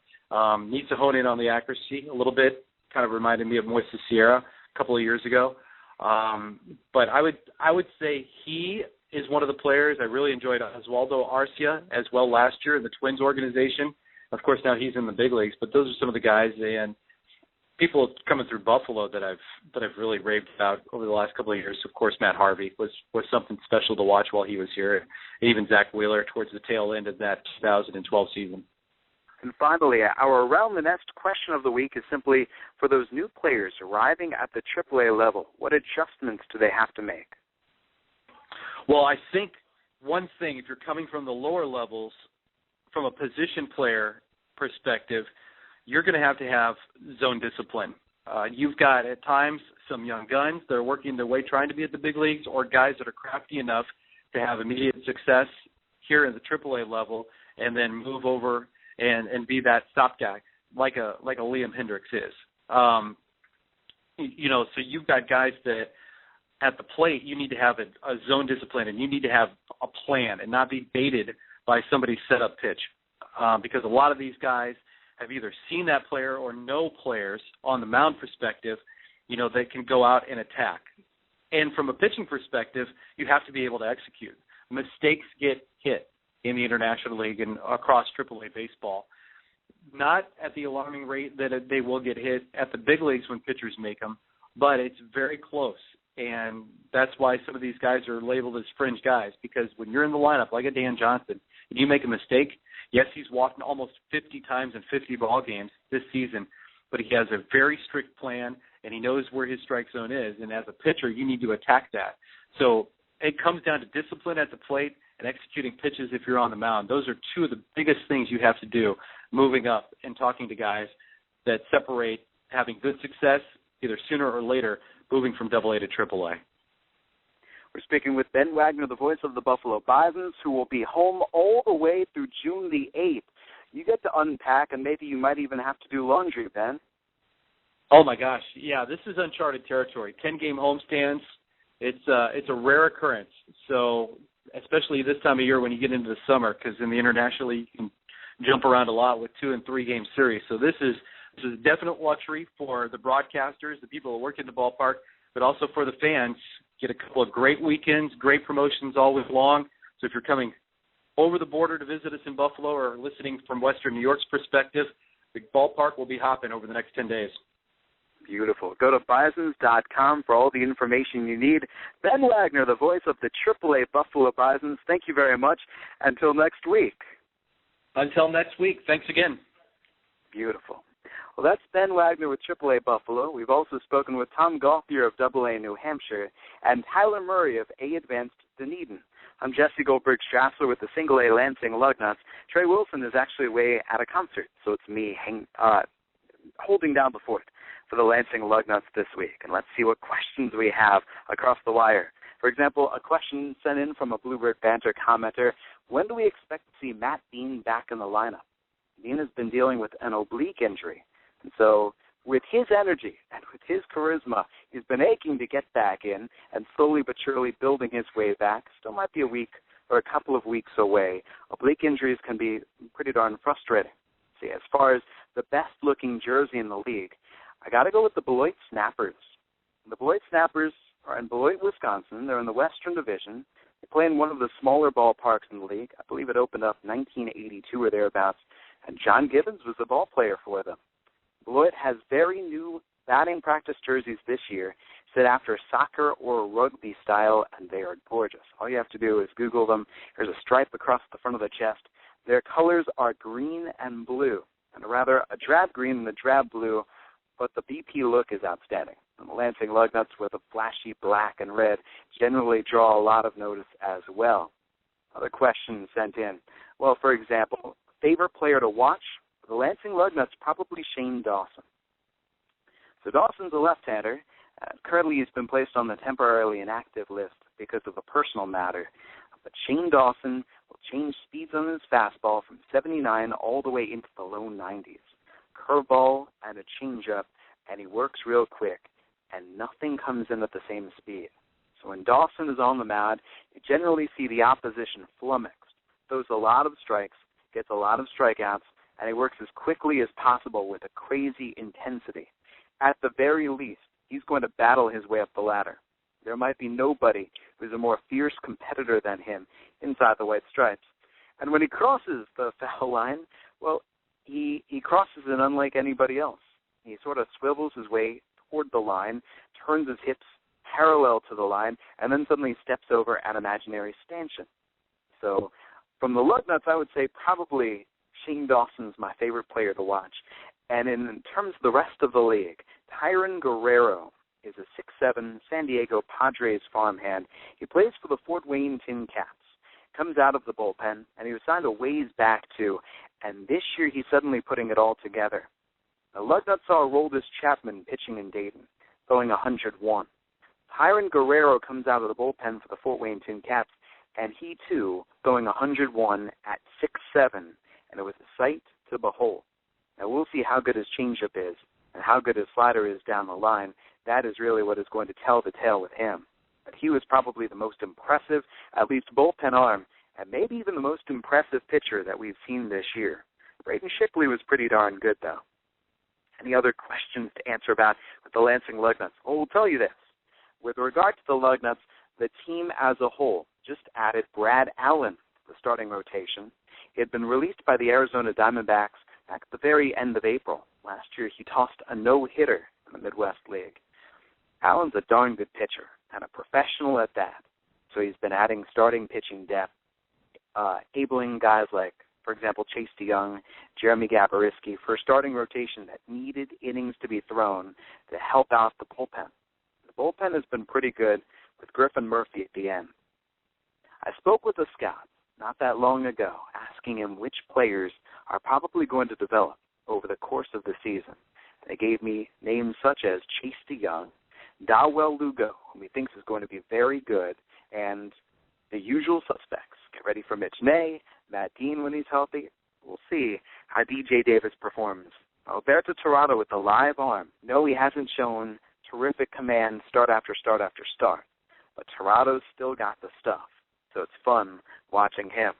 Needs to hone in on the accuracy a little bit. Kind of reminded me of Moises Sierra a couple of years ago. But I would say he is one of the players. I really enjoyed Oswaldo Arcia as well last year in the Twins organization. Of course, now he's in the big leagues, but those are some of the guys and people coming through Buffalo that I've really raved about over the last couple of years. Of course, Matt Harvey was something special to watch while he was here, and even Zach Wheeler towards the tail end of that 2012 season. And finally, our Around the Nest question of the week is simply, for those new players arriving at the AAA level, what adjustments do they have to make? Well, I think one thing, if you're coming from the lower levels, from a position player perspective, you're going to have zone discipline. You've got, at times, some young guns that are working their way trying to be at the big leagues, or guys that are crafty enough to have immediate success here in the AAA level and then move over and be that stopgap like a Liam Hendricks is. So you've got guys that at the plate you need to have a zone discipline, and you need to have a plan and not be baited by somebody's set-up pitch, because a lot of these guys have either seen that player or know players on the mound perspective, that can go out and attack. And from a pitching perspective, you have to be able to execute. Mistakes get hit in the International League and across AAA baseball. Not at the alarming rate that they will get hit at the big leagues when pitchers make them, but it's very close. And that's why some of these guys are labeled as fringe guys, because when you're in the lineup, like a Dan Johnson, and you make a mistake, yes, he's walked almost 50 times in 50 ball games this season, but he has a very strict plan, and he knows where his strike zone is. And as a pitcher, you need to attack that. So it comes down to discipline at the plate and executing pitches if you're on the mound. Those are two of the biggest things you have to do moving up and talking to guys that separate having good success either sooner or later moving from Double-A to Triple-A. We're speaking with Ben Wagner, the voice of the Buffalo Bisons, who will be home all the way through June the 8th. You get to unpack, and maybe you might even have to do laundry, Ben. Oh, my gosh. Yeah, this is uncharted territory. 10-game homestands, it's a rare occurrence. So especially this time of year when you get into the summer, because in the International League you can jump around a lot with 2- and 3-game series. So this is a definite luxury for the broadcasters, the people who work in the ballpark, but also for the fans. Get a couple of great weekends, great promotions all week long. So if you're coming over the border to visit us in Buffalo or listening from Western New York's perspective, the ballpark will be hopping over the next 10 days. Beautiful. Go to Bisons.com for all the information you need. Ben Wagner, the voice of the AAA Buffalo Bisons, thank you very much. Until next week. Until next week. Thanks again. Beautiful. Well, that's Ben Wagner with AAA Buffalo. We've also spoken with Tom Gauthier of Double-A New Hampshire and Tyler Murray of A-Advanced Dunedin. I'm Jesse Goldberg-Strassler with the Single-A Lansing Lugnuts. Trey Wilson is actually away at a concert, so it's me holding down the fort for the Lansing Lugnuts this week. And let's see what questions we have across the wire. For example, a question sent in from a Bluebird Banter commenter: when do we expect to see Matt Dean back in the lineup? Dean has been dealing with an oblique injury. And so with his energy and with his charisma, he's been aching to get back in and slowly but surely building his way back. Still might be a week or a couple of weeks away. Oblique injuries can be pretty darn frustrating. See, as far as the best-looking jersey in the league, I got to go with the Beloit Snappers. The Beloit Snappers are in Beloit, Wisconsin. They're in the Western Division. They play in one of the smaller ballparks in the league. I believe it opened up 1982 or thereabouts, and John Gibbons was the ball player for them. Beloit has very new batting practice jerseys this year, set after soccer or rugby style, and they are gorgeous. All you have to do is Google them. There's a stripe across the front of the chest. Their colors are green and blue, and rather a drab green and a drab blue, but the BP look is outstanding. And the Lansing Lugnuts with a flashy black and red generally draw a lot of notice as well. Other questions sent in. Well, for example, favorite player to watch? The Lansing Lugnuts, probably Shane Dawson. So Dawson's a left-hander. Currently he's been placed on the temporarily inactive list because of a personal matter. But Shane Dawson will change speeds on his fastball from 79 all the way into the low 90s. Curveball and a changeup, and he works real quick, and nothing comes in at the same speed. So when Dawson is on the mound, you generally see the opposition flummoxed, throws a lot of strikes, gets a lot of strikeouts, and he works as quickly as possible with a crazy intensity. At the very least, he's going to battle his way up the ladder. There might be nobody who's a more fierce competitor than him inside the white stripes. And when he crosses the foul line, well, he crosses it unlike anybody else. He sort of swivels his way toward the line, turns his hips parallel to the line, and then suddenly steps over an imaginary stanchion. So from the Lugnuts, I would say probably Shane Dawson's my favorite player to watch. And in terms of the rest of the league, Tyron Guerrero is a 6'7" San Diego Padres farmhand. He plays for the Fort Wayne Tin Caps. Comes out of the bullpen, and he was signed a ways back too, and this year he's suddenly putting it all together. The Lugnuts saw Aroldis Chapman pitching in Dayton, throwing 101. Hiron Guerrero comes out of the bullpen for the Fort Wayne Tin Caps, and he too going 101 at 6'7", and it was a sight to behold. Now we'll see how good his changeup is and how good his slider is down the line. That is really what is going to tell the tale with him. But he was probably the most impressive, at least bullpen arm, and maybe even the most impressive pitcher that we've seen this year. Braden Shipley was pretty darn good, though. Any other questions to answer about with the Lansing Lugnuts? Well, we'll tell you this. With regard to the Lugnuts, the team as a whole just added Brad Allen to the starting rotation. He had been released by the Arizona Diamondbacks back at the very end of April. Last year, he tossed a no-hitter in the Midwest League. Allen's a darn good pitcher and a professional at that. So he's been adding starting pitching depth, enabling guys like, for example, Chase DeYoung, Jeremy Gaboriski for a starting rotation that needed innings to be thrown to help out the bullpen. The bullpen has been pretty good with Griffin Murphy at the end. I spoke with a scout not that long ago, asking him which players are probably going to develop over the course of the season. They gave me names such as Chase DeYoung, Dawel Lugo, whom he thinks is going to be very good, and the usual suspects. Get ready for Mitch Ney, Matt Dean when he's healthy. We'll see how DJ Davis performs. Alberto Tirado with the live arm. No, he hasn't shown terrific command start after start after start, but Tirado's still got the stuff, so it's fun watching him.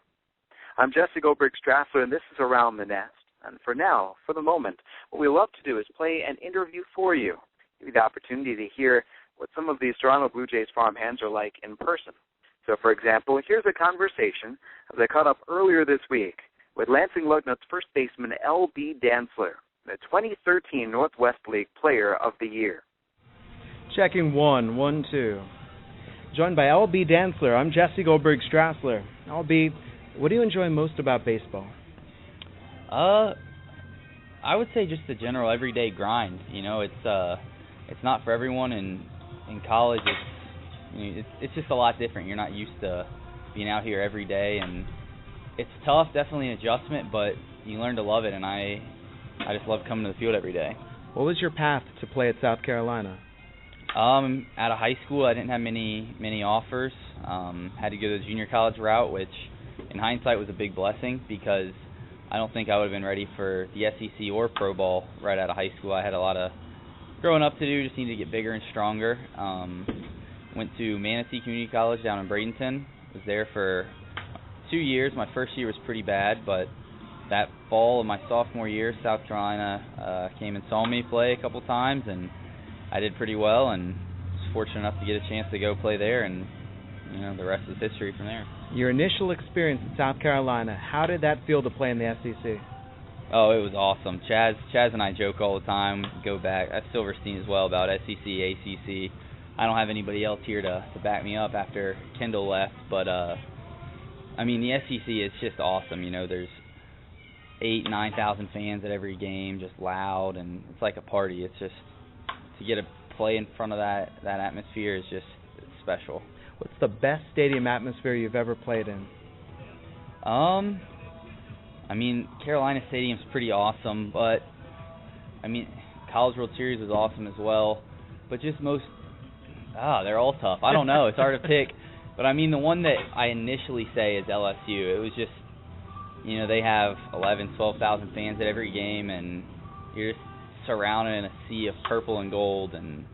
I'm Jesse Goldberg-Strassler, and this is Around the Nest. And for now, for the moment, what we love to do is play an interview for you. Give you the opportunity to hear what some of these Toronto Blue Jays farmhands are like in person. So, for example, here's a conversation that I caught up earlier this week with Lansing Lugnuts first baseman L.B. Dantzler, the 2013 Northwest League Player of the Year. Checking 1, 2. Joined by L.B. Dantzler, I'm Jesse Goldberg-Strassler. L.B., what do you enjoy most about baseball? I would say just the general everyday grind. You know, it's not for everyone. In college, it's just a lot different. You're not used to being out here every day, and it's tough, definitely an adjustment, but you learn to love it, and I just love coming to the field every day. What was your path to play at South Carolina? Out of high school, I didn't have many offers. Had to go the junior college route, which in hindsight was a big blessing because I don't think I would have been ready for the SEC or pro ball right out of high school. I had a lot of growing up to do, just needed to get bigger and stronger. Went to Manatee Community College down in Bradenton. Was there for 2 years. My first year was pretty bad, but that fall of my sophomore year, South Carolina came and saw me play a couple times, and I did pretty well, and was fortunate enough to get a chance to go play there, and the rest is history from there. Your initial experience in South Carolina, how did that feel to play in the SEC? Oh, it was awesome. Chaz and I joke all the time, go back. That's Silverstein as well about SEC, ACC. I don't have anybody else here to back me up after Kendall left, but the SEC is just awesome. There's 8,000, 9,000 fans at every game, just loud, and it's like a party. It's just to get to play in front of that atmosphere is just special. What's the best stadium atmosphere you've ever played in? Carolina Stadium's pretty awesome, but College World Series was awesome as well. But just they're all tough. I don't know. It's hard to pick. But the one that I initially say is LSU. It was just, they have 11,000, 12,000 fans at every game, and you're just surrounded in a sea of purple and gold, and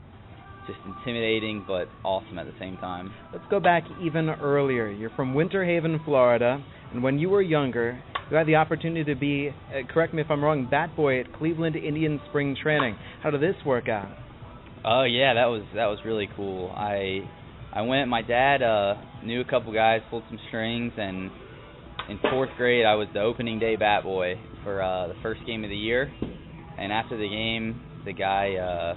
just intimidating but awesome at the same time. Let's go back even earlier. You're from Winter Haven, Florida, and when you were younger, you had the opportunity to be, correct me if I'm wrong, bat boy at Cleveland Indians spring training. How did this work out? Oh yeah, that was really cool. I went. My dad knew a couple guys, pulled some strings, and in 4th grade I was the opening day bat boy for the first game of the year. And after the game, the guy,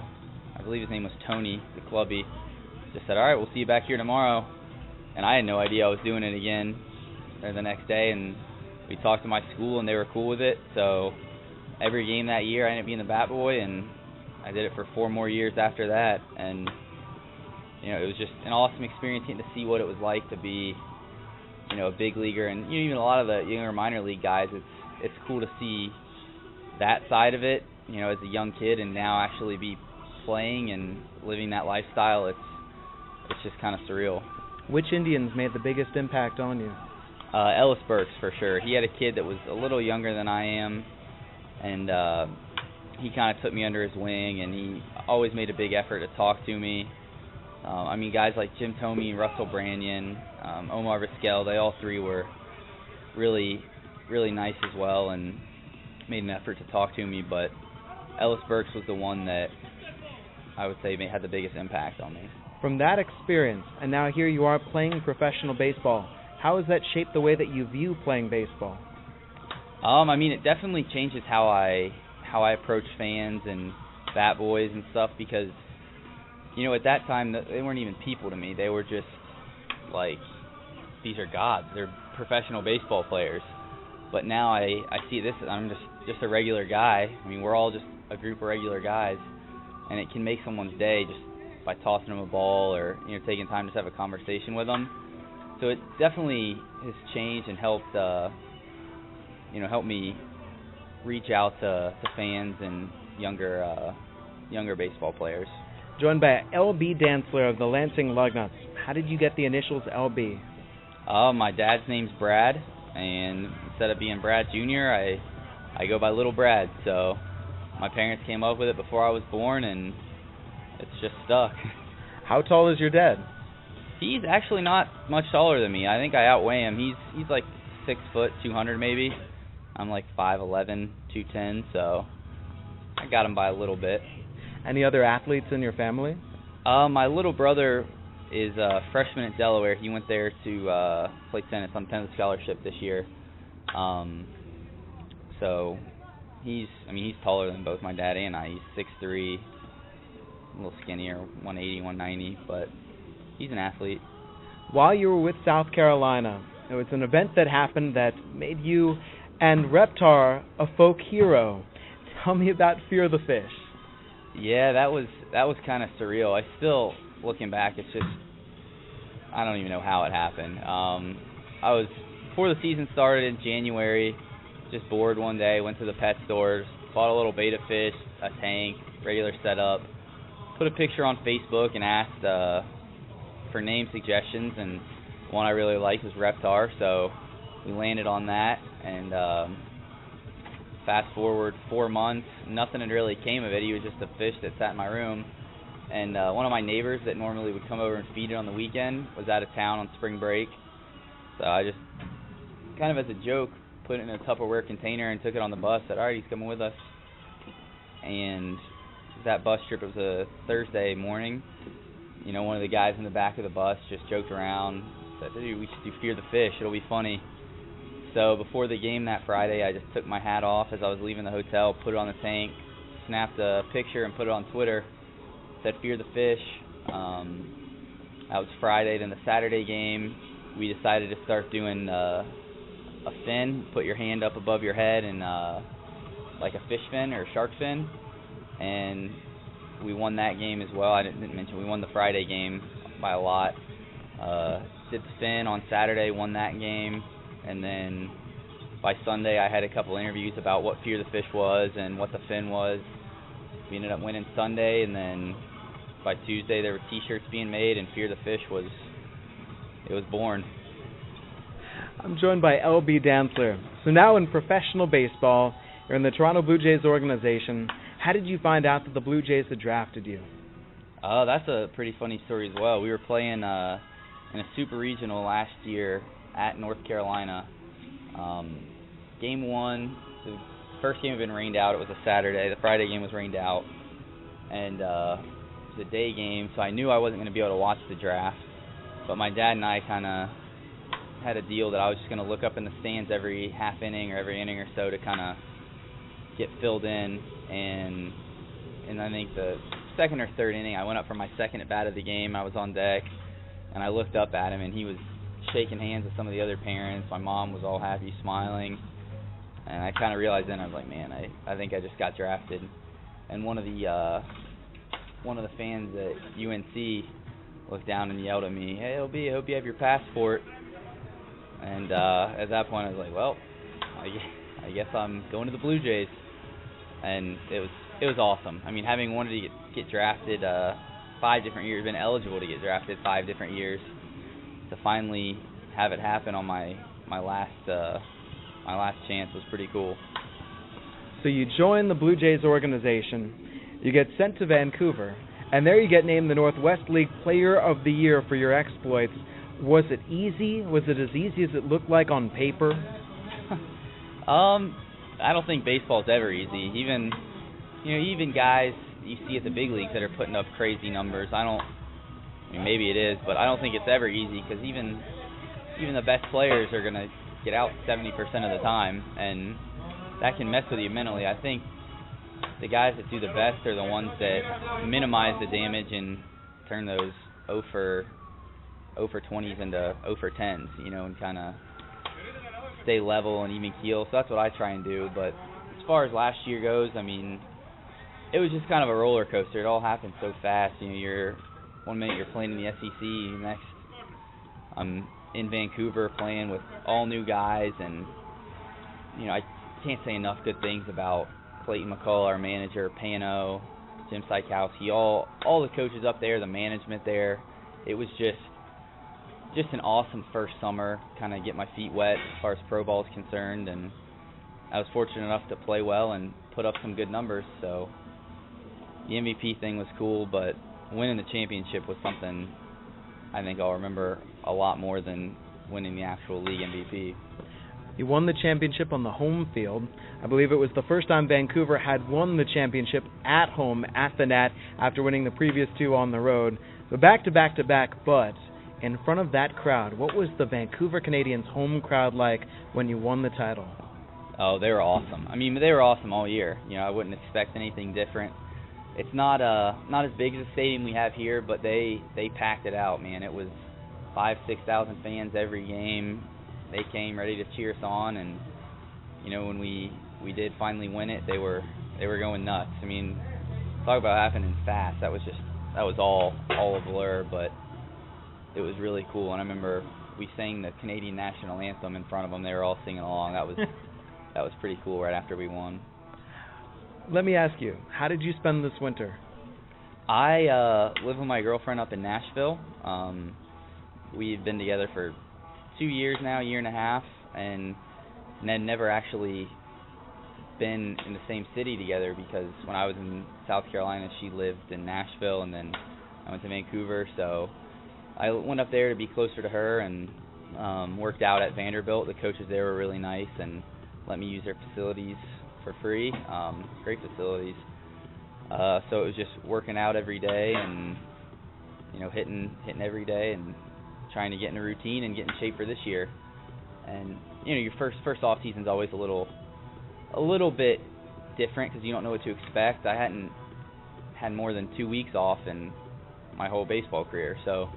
I believe his name was Tony, the clubby, just said, "All right, we'll see you back here tomorrow." And I had no idea I was doing it again the next day. And we talked to my school, and they were cool with it. So every game that year, I ended up being the bat boy, and I did it for 4 more years after that, and it was just an awesome experience getting to see what it was like to be, a big leaguer, and even a lot of the younger minor league guys. It's cool to see that side of it, as a young kid, and now actually be playing and living that lifestyle. It's just kind of surreal. Which Indians made the biggest impact on you? Ellis Burks, for sure. He had a kid that was a little younger than I am, and he kind of took me under his wing, and he always made a big effort to talk to me. Guys like Jim Thome, Russell Branyan, Omar Vizquel, they all 3 were really, really nice as well and made an effort to talk to me, but Ellis Burks was the one that I would say had the biggest impact on me. From that experience, and now here you are playing professional baseball, how has that shaped the way that you view playing baseball? It definitely changes how I approach fans and bat boys and stuff, because at that time they weren't even people to me. They were just like, these are gods. They're professional baseball players. But now I see this. I'm just a regular guy. We're all just a group of regular guys, and it can make someone's day just by tossing them a ball or taking time to have a conversation with them. So it definitely has changed and helped help me reach out to fans and younger baseball players. Joined by L.B. Dantzler of the Lansing Lugnuts. How did you get the initials L.B.? My dad's name's Brad, and instead of being Brad Jr., I go by Little Brad. So my parents came up with it before I was born, and it's just stuck. How tall is your dad? He's actually not much taller than me. I think I outweigh him. He's like 6 foot, 200 maybe. I'm like 5'11", 210, so I got him by a little bit. Any other athletes in your family? My little brother is a freshman at Delaware. He went there to play tennis on tennis scholarship this year. So he's taller than both my dad and I. He's 6'3", a little skinnier, 180, 190, but he's an athlete. While you were with South Carolina, there was an event that happened that made you and Reptar a folk hero. Tell me about Fear the Fish. Yeah, that was kind of surreal. I still, looking back, it's just, I don't even know how it happened. I was, before the season started in January, just bored one day, went to the pet stores, bought a little betta fish, a tank, regular setup, put a picture on Facebook and asked for name suggestions, and one I really liked was Reptar, so we landed on that, and fast forward 4 months, nothing had really came of it. He was just a fish that sat in my room, and one of my neighbors that normally would come over and feed it on the weekend was out of town on spring break, so I just, kind of as a joke, put it in a Tupperware container and took it on the bus, said, all right, he's coming with us, and that bus trip, it was a Thursday morning. One of the guys in the back of the bus just joked around, said, dude, we should do Fear the Fish, it'll be funny. So before the game that Friday, I just took my hat off as I was leaving the hotel, put it on the tank, snapped a picture and put it on Twitter, said Fear the Fish. That was Friday. Then the Saturday game, we decided to start doing a fin, put your hand up above your head and like a fish fin or a shark fin, and we won that game as well. I didn't mention we won the Friday game by a lot. Did the fin on Saturday, won that game, and then by Sunday I had a couple interviews about what Fear the Fish was and what the fin was. We ended up winning Sunday, and then by Tuesday there were T-shirts being made, and Fear the Fish was born. I'm joined by L.B. Dantzler. So now in professional baseball, you're in the Toronto Blue Jays organization. How did you find out that the Blue Jays had drafted you? That's a pretty funny story as well. We were playing in a super regional last year at North Carolina. Game 1, the first game had been rained out. It was a Saturday. The Friday game was rained out. And it was a day game, so I knew I wasn't going to be able to watch the draft. But my dad and I kind of had a deal that I was just going to look up in the stands every half inning or every inning or so to kind of get filled in. And I think the second or third inning, I went up for my second at bat of the game. I was on deck, and I looked up at him, and he was shaking hands with some of the other parents. My mom was all happy, smiling, and I kind of realized then, I was like, man, I think I just got drafted. and one of the fans at UNC looked down and yelled at me, "Hey, LB, I hope you have your passport." And at that point, I was like, "Well, I guess I'm going to the Blue Jays." And it was awesome. I mean, having wanted to get drafted 5 different years, been eligible to get drafted 5 different years, to finally have it happen on my last chance was pretty cool. So you join the Blue Jays organization, you get sent to Vancouver, and there you get named the Northwest League Player of the Year for your exploits. Was it easy? Was it as easy as it looked like on paper? I don't think baseball's ever easy. Even guys you see at the big leagues that are putting up crazy numbers. Maybe it is, but I don't think it's ever easy, because even the best players are going to get out 70% of the time, and that can mess with you mentally. I think the guys that do the best are the ones that minimize the damage and turn those 0 for 20s into 0 for 10s, and kind of stay level and even keel. So that's what I try and do. But as far as last year goes, it was just kind of a roller coaster. It all happened so fast. You're 1 minute you're playing in the SEC, next I'm in Vancouver playing with all new guys, and I can't say enough good things about Clayton McCullough, our manager, Pano, Jim Sykowski, all the coaches up there, the management there. It was just an awesome first summer, kind of get my feet wet as far as pro ball is concerned, and I was fortunate enough to play well and put up some good numbers. So the MVP thing was cool, but winning the championship was something I think I'll remember a lot more than winning the actual league MVP. You won the championship on the home field. I believe it was the first time Vancouver had won the championship at home at the Nat after winning the previous 2 on the road. So back to back to back, but in front of that crowd, what was the Vancouver Canadians home crowd like when you won the title? Oh, they were awesome. They were awesome all year. I wouldn't expect anything different. It's not as big as the stadium we have here, but they packed it out, man. It was 5,000-6,000 fans every game. They came ready to cheer us on, and when we did finally win it, they were going nuts. Talk about happening fast. That was all a blur, but it was really cool. And I remember we sang the Canadian national anthem in front of them. They were all singing along. That was pretty cool right after we won. Let me ask you, how did you spend this winter? I live with my girlfriend up in Nashville. We've been together for 2 years now, 1.5 years, and had never actually been in the same city together, because when I was in South Carolina, she lived in Nashville, and then I went to Vancouver, so I went up there to be closer to her, and worked out at Vanderbilt. The coaches there were really nice and let me use their facilities for free. Great facilities. So it was just working out every day and hitting every day and trying to get in a routine and get in shape for this year. And your first off season's always a little bit different because you don't know what to expect. I hadn't had more than 2 weeks off in my whole baseball career, so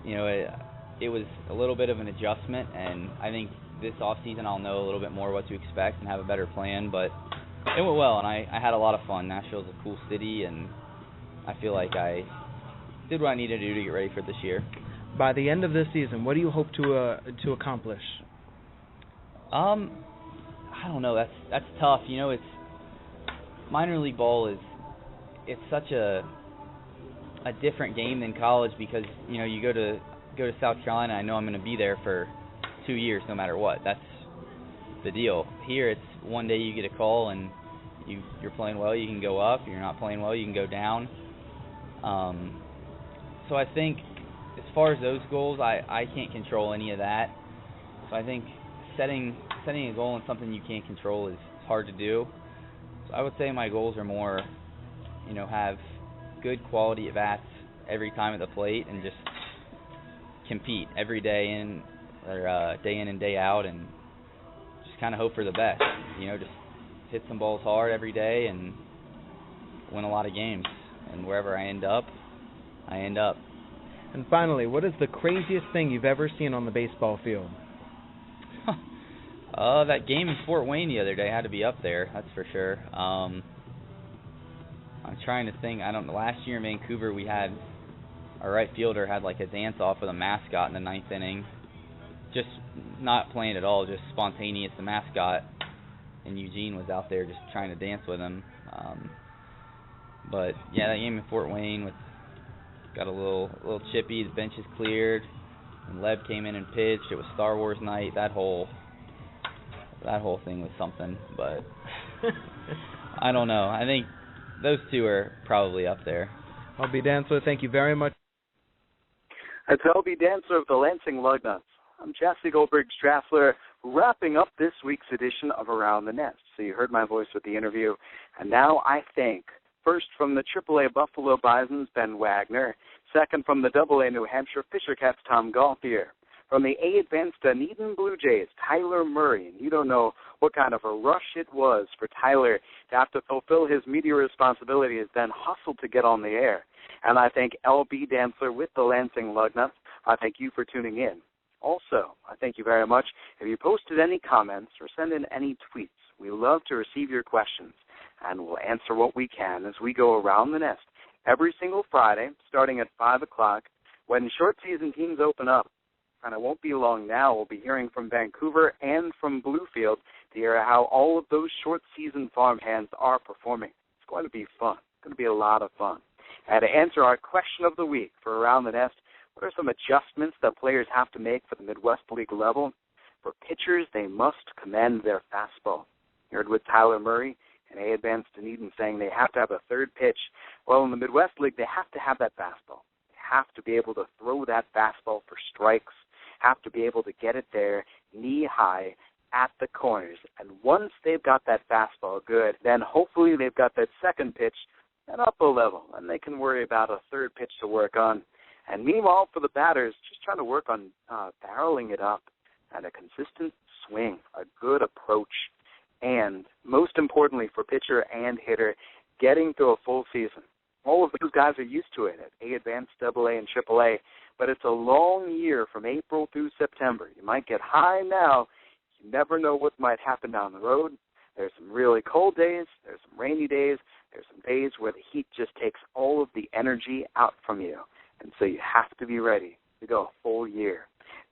it was a little bit of an adjustment, and I think this off season I'll know a little bit more what to expect and have a better plan. But it went well, and I had a lot of fun. Nashville's a cool city, and I feel like I did what I needed to do to get ready for this year. By the end of this season, what do you hope to accomplish? I don't know. That's tough. It's minor league ball it's such a different game than college, because you go to South Carolina, I know I'm going to be there for 2 years no matter what. That's the deal. Here it's one day you get a call and you're playing well, you can go up. You're not playing well, you can go down. So I think as far as those goals, I can't control any of that. So I think setting a goal in something you can't control is hard to do. So I would say my goals are more, have good quality at bats every time at the plate and just compete every day in and day out, and just kind of hope for the best. Just hit some balls hard every day and win a lot of games. And wherever I end up, I end up. And finally, what is the craziest thing you've ever seen on the baseball field? That game in Fort Wayne the other day had to be up there, that's for sure. I'm trying to think. I don't know. Last year in Vancouver, we had our right fielder had like a dance-off with a mascot in the 9th inning. Just not planned at all, just spontaneous. The mascot, and Eugene was out there just trying to dance with him. But yeah, that game in Fort Wayne got a little chippy. The bench is cleared, and Lev came in and pitched. It was Star Wars night. That whole thing was something. But I don't know. I think those two are probably up there. LB Dantzler, thank you very much. That's LB Dantzler of the Lansing Lugnuts. I'm Jesse Goldberg-Strassler, wrapping up this week's edition of Around the Nest. So you heard my voice with the interview. And now I thank, first from the AAA Buffalo Bisons, Ben Wagner. Second from the Double-A New Hampshire Fisher Cats, Tom Gauthier. From the A-Advanced Dunedin Blue Jays, Tyler Murray. And you don't know what kind of a rush it was for Tyler to have to fulfill his media responsibilities, then hustle to get on the air. And I thank LB Dantzler with the Lansing Lugnuts. I thank you for tuning in. Also, I thank you very much if you posted any comments or send in any tweets. We love to receive your questions, and we'll answer what we can as we go around the nest every single Friday, starting at 5 o'clock, when short season teams open up. And it won't be long now. We'll be hearing from Vancouver and from Bluefield to hear how all of those short season farmhands are performing. It's going to be fun. It's going to be a lot of fun. And to answer our question of the week for Around the Nest, what are some adjustments that players have to make for the Midwest League level? For pitchers, they must commend their fastball. You heard with Tyler Murray and A-Advanced Dunedin saying they have to have a third pitch. Well, in the Midwest League, they have to have that fastball. They have to be able to throw that fastball for strikes, have to be able to get it there knee-high at the corners. And once they've got that fastball good, then hopefully they've got that second pitch at up a level, and they can worry about a third pitch to work on. And meanwhile, for the batters, just trying to work on barreling it up and a consistent swing, a good approach, and most importantly for pitcher and hitter, getting through a full season. All of those guys are used to it at A-Advanced, Double-A, and Triple-A, but it's a long year from April through September. You might get high now. You never know what might happen down the road. There's some really cold days. There's some rainy days. There's some days where the heat just takes all of the energy out from you. And so you have to be ready to go a full year.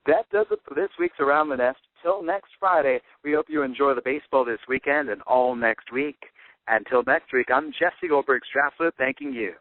That does it for this week's Around the Nest. Till next Friday, we hope you enjoy the baseball this weekend and all next week. Until next week, I'm Jesse Goldberg-Strassler, thanking you.